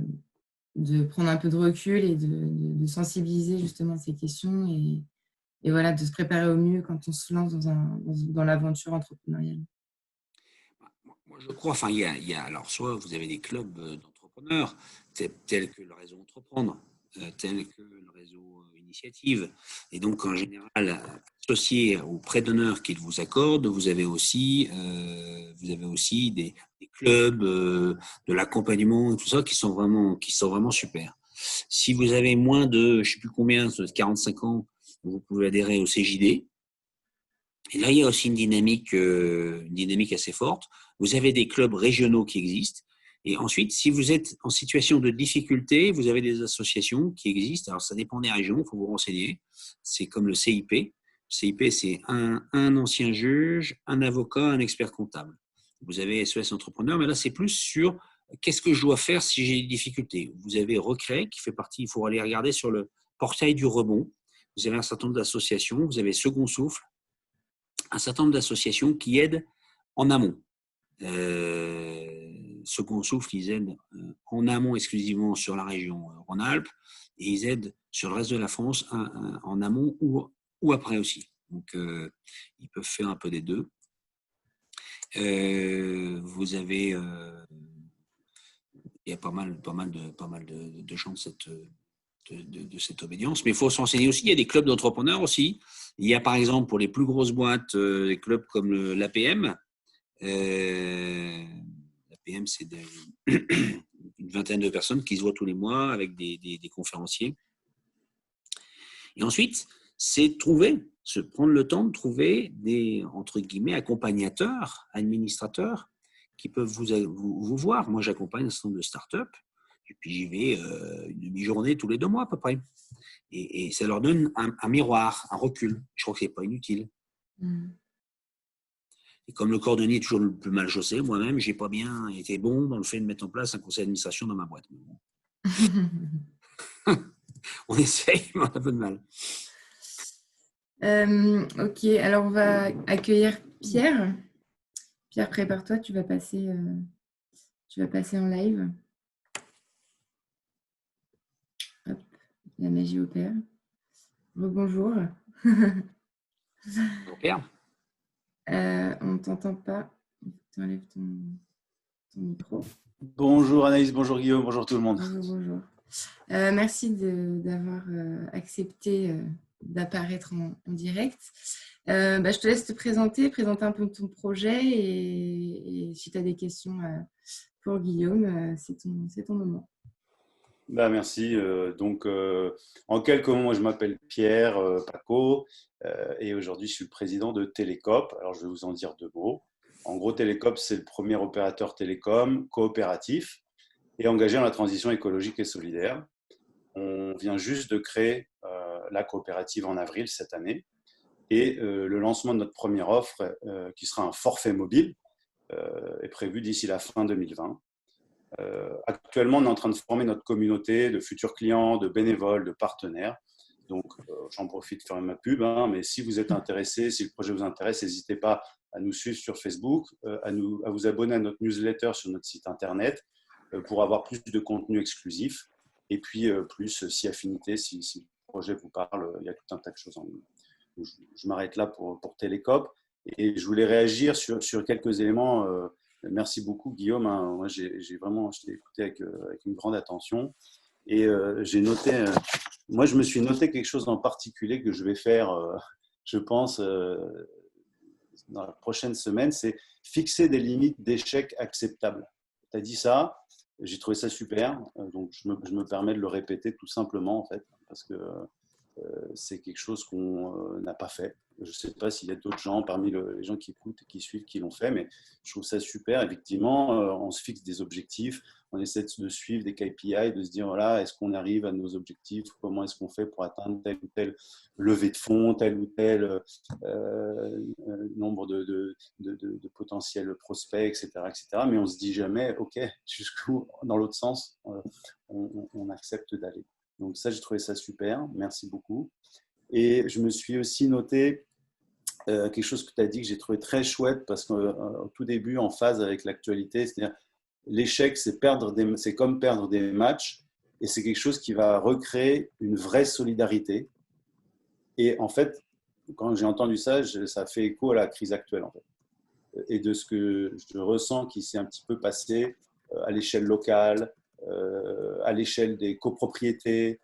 prendre un peu de recul et de sensibiliser justement à ces questions et voilà, de se préparer au mieux quand on se lance dans l'aventure entrepreneuriale? Moi, je crois, enfin, il y a alors, soit vous avez des clubs d'entrepreneurs, tels que le réseau Entreprendre, tel que le réseau Initiative. Et donc, en général, associé aux prêts d'honneur qu'ils vous accordent, vous avez aussi des clubs de l'accompagnement et tout ça qui sont vraiment super. Si vous avez moins de, je ne sais plus combien, 45 ans, vous pouvez adhérer au CJD. Et là, il y a aussi une dynamique assez forte. Vous avez des clubs régionaux qui existent. Et ensuite, si vous êtes en situation de difficulté, vous avez des associations qui existent. Alors, ça dépend des régions, il faut vous renseigner. C'est comme le CIP. Le CIP, c'est un ancien juge, un avocat, un expert comptable. Vous avez SOS Entrepreneur, mais là, c'est plus sur qu'est-ce que je dois faire si j'ai des difficultés. Vous avez Recré, qui fait partie, il faut aller regarder sur le portail du rebond. Vous avez un certain nombre d'associations. Vous avez Second Souffle, un certain nombre d'associations qui aident en amont. Second Souffle, ils aident en amont exclusivement sur la région Rhône-Alpes et ils aident sur le reste de la France en amont ou après aussi. Donc, ils peuvent faire un peu des deux. Vous avez, il y a pas mal de gens de cette obédience, mais il faut se renseigner aussi. Il y a des clubs d'entrepreneurs aussi. Il y a par exemple pour les plus grosses boîtes des clubs comme l'APM. L'APM, c'est une vingtaine de personnes qui se voient tous les mois avec des conférenciers. Et ensuite, c'est prendre le temps de trouver des, entre guillemets, accompagnateurs, administrateurs qui peuvent vous voir. Moi, j'accompagne un certain nombre de startups et puis j'y vais une demi-journée tous les 2 mois à peu près. Et ça leur donne un miroir, un recul. Je crois que ce n'est pas inutile. Et comme le cordonnier est toujours le plus mal chaussé, moi-même, je n'ai pas bien été bon dans le fait de mettre en place un conseil d'administration dans ma boîte. On essaye, mais on a un peu de mal. Ok, alors on va accueillir Pierre. Pierre, prépare-toi, tu vas passer en live. Hop, la magie opère. Rebonjour. Bonjour Pierre. On ne t'entend pas. Tu enlèves ton micro. Bonjour Anaïs, bonjour Guillaume, bonjour tout le monde. Bonjour. Merci d'avoir accepté d'apparaître en direct. Je te laisse te présenter un peu ton projet et si tu as des questions pour Guillaume, c'est ton moment. Merci. En quelques mots, je m'appelle Pierre Paco et aujourd'hui, je suis le président de Télécope. Alors, je vais vous en dire 2 mots. En gros, Télécope, c'est le premier opérateur télécom coopératif et engagé dans la transition écologique et solidaire. On vient juste de créer la coopérative en avril cette année. Et le lancement de notre première offre, qui sera un forfait mobile, est prévu d'ici la fin 2020. Actuellement, on est en train de former notre communauté de futurs clients, de bénévoles, de partenaires. Donc, j'en profite de faire ma pub, hein, mais si vous êtes intéressé, si le projet vous intéresse, n'hésitez pas à nous suivre sur Facebook, à vous abonner à notre newsletter sur notre site internet pour avoir plus de contenu exclusif et puis plus, si affinité, si le projet vous parle, il y a tout un tas de choses en ligne. Je m'arrête là pour Télécope et je voulais réagir sur quelques éléments. Merci beaucoup, Guillaume. Moi, je t'ai écouté avec une grande attention et j'ai noté. Moi, je me suis noté quelque chose en particulier que je vais faire, je pense, dans la prochaine semaine, c'est fixer des limites d'échec acceptables. Tu as dit ça, j'ai trouvé ça super, donc je me permets de le répéter tout simplement, en fait, parce que c'est quelque chose qu'on n'a pas fait. Je ne sais pas s'il y a d'autres gens parmi les gens qui écoutent et qui suivent qui l'ont fait, mais je trouve ça super. Effectivement, on se fixe des objectifs, on essaie de suivre des KPI, de se dire voilà, est-ce qu'on arrive à nos objectifs, comment est-ce qu'on fait pour atteindre telle ou telle levée de fonds, tel ou tel nombre de potentiels prospects, etc., etc. Mais on ne se dit jamais, OK, jusqu'où, dans l'autre sens, on accepte d'aller. Donc ça, j'ai trouvé ça super. Merci beaucoup. Et je me suis aussi noté quelque chose que tu as dit que j'ai trouvé très chouette parce qu'au tout début, en phase avec l'actualité, c'est-à-dire l'échec, c'est comme perdre des matchs et c'est quelque chose qui va recréer une vraie solidarité. Et en fait, quand j'ai entendu ça, ça fait écho à la crise actuelle en fait. Et de ce que je ressens qui s'est un petit peu passé à l'échelle locale, à l'échelle des copropriétés,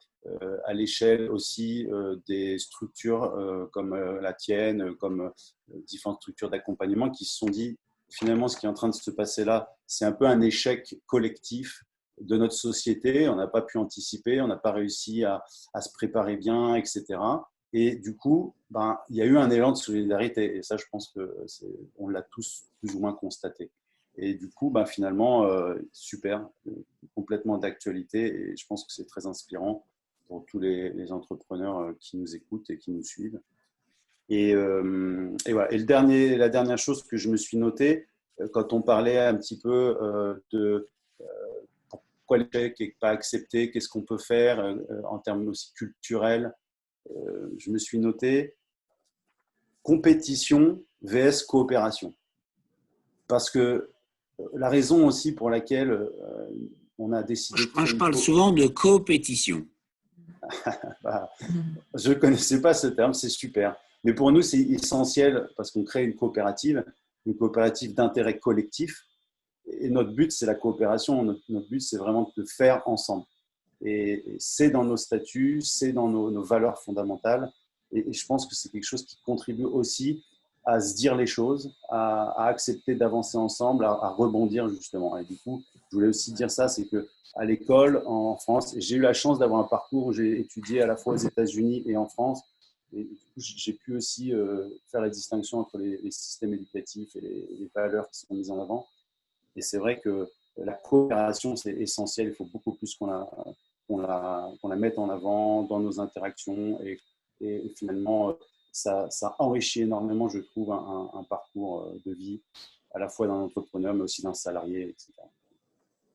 à l'échelle aussi des structures comme la tienne, comme différentes structures d'accompagnement qui se sont dit finalement ce qui est en train de se passer là, c'est un peu un échec collectif de notre société. On n'a pas pu anticiper, on n'a pas réussi à se préparer bien, etc. Et du coup, il y a eu un élan de solidarité. Et ça, je pense qu'on l'a tous plus ou moins constaté. Et du coup, finalement, super, complètement d'actualité. Et je pense que c'est très inspirant pour tous les entrepreneurs qui nous écoutent et qui nous suivent. Et voilà. Et la dernière chose que je me suis notée, quand on parlait un petit peu de pourquoi l'échec n'est pas accepté, qu'est-ce qu'on peut faire en termes aussi culturels, je me suis noté compétition vs coopération. Parce que la raison aussi pour laquelle on a décidé… Moi, je parle souvent de coopétition. Je ne connaissais pas ce terme, c'est super. Mais pour nous, c'est essentiel parce qu'on crée une coopérative d'intérêt collectif. Et notre but, c'est la coopération. Notre but, c'est vraiment de faire ensemble. Et c'est dans nos statuts, c'est dans nos valeurs fondamentales. Et je pense que c'est quelque chose qui contribue aussi à se dire les choses, à accepter d'avancer ensemble, à rebondir justement. Et du coup, je voulais aussi dire ça, c'est qu'à l'école en France, j'ai eu la chance d'avoir un parcours où j'ai étudié à la fois aux États-Unis et en France. Et du coup, j'ai pu aussi faire la distinction entre les systèmes éducatifs et les valeurs qui sont mises en avant. Et c'est vrai que la coopération, c'est essentiel. Il faut beaucoup plus qu'on la mette en avant dans nos interactions. Et finalement, ça enrichit énormément, je trouve, un parcours de vie, à la fois d'un entrepreneur, mais aussi d'un salarié, etc.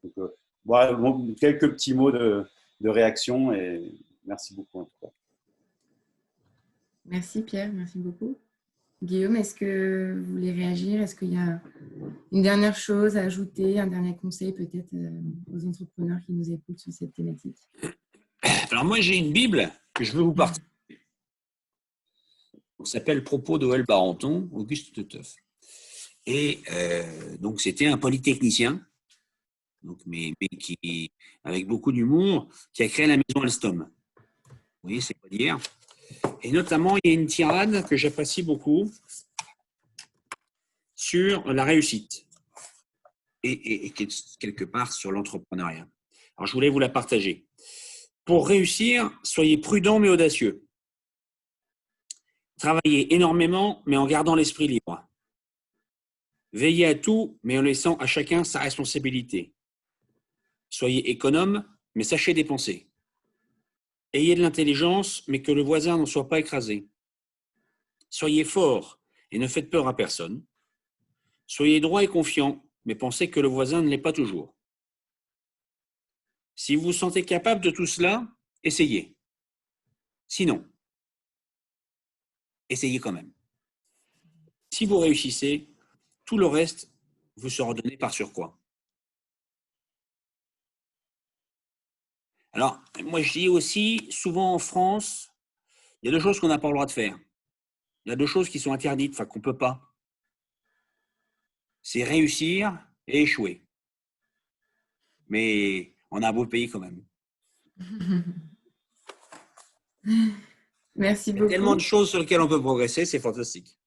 Donc, voilà, quelques petits mots de réaction et merci beaucoup en tout cas. Merci Pierre, merci beaucoup. Guillaume, est-ce que vous voulez réagir? Est-ce qu'il y a une dernière chose à ajouter, un dernier conseil peut-être aux entrepreneurs qui nous écoutent sur cette thématique? Alors moi, j'ai une Bible que je veux vous partager. Ça s'appelle Propos d'O.L. Barenton, Auguste Teuff. Et donc, c'était un polytechnicien, donc, mais qui, avec beaucoup d'humour, qui a créé la maison Alstom. Vous voyez, c'est quoi dire. Et notamment, il y a une tirade que j'apprécie beaucoup sur la réussite et quelque part sur l'entrepreneuriat. Alors, je voulais vous la partager. Pour réussir, soyez prudent mais audacieux. Travaillez énormément, mais en gardant l'esprit libre. Veillez à tout, mais en laissant à chacun sa responsabilité. Soyez économe, mais sachez dépenser. Ayez de l'intelligence, mais que le voisin n'en soit pas écrasé. Soyez fort et ne faites peur à personne. Soyez droit et confiant, mais pensez que le voisin ne l'est pas toujours. Si vous vous sentez capable de tout cela, essayez. Sinon, essayez quand même. Si vous réussissez, tout le reste vous sera donné par surcroît. Alors, moi je dis aussi, souvent en France, il y a deux choses qu'on n'a pas le droit de faire. Il y a deux choses qui sont interdites, enfin qu'on ne peut pas. C'est réussir et échouer. Mais on a un beau pays quand même. Merci Il y a beaucoup. tellement de choses sur lesquelles on peut progresser, c'est fantastique.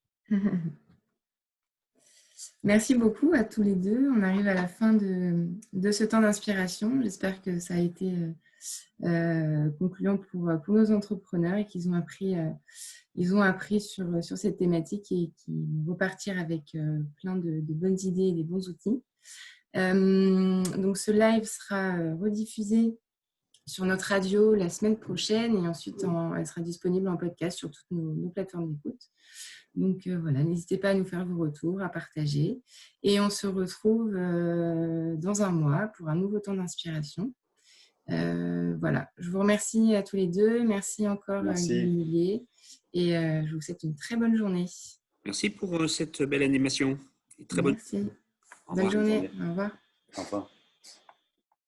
Merci beaucoup à tous les deux. On arrive à la fin de ce temps d'inspiration. J'espère que ça a été concluant pour nos entrepreneurs et qu'ils ont appris sur cette thématique et qu'ils vont repartir avec plein de bonnes idées et des bons outils. Donc ce live sera rediffusé sur notre radio la semaine prochaine et ensuite elle sera disponible en podcast sur toutes nos plateformes d'écoute. Donc voilà, n'hésitez pas à nous faire vos retours, à partager. Et on se retrouve dans un mois pour un nouveau temps d'inspiration. Voilà, je vous remercie à tous les deux. Merci encore Guillaume Mullier. Et je vous souhaite une très bonne journée. Merci pour cette belle animation. Et très bonne. Merci. Bonne journée. Au revoir. Au revoir.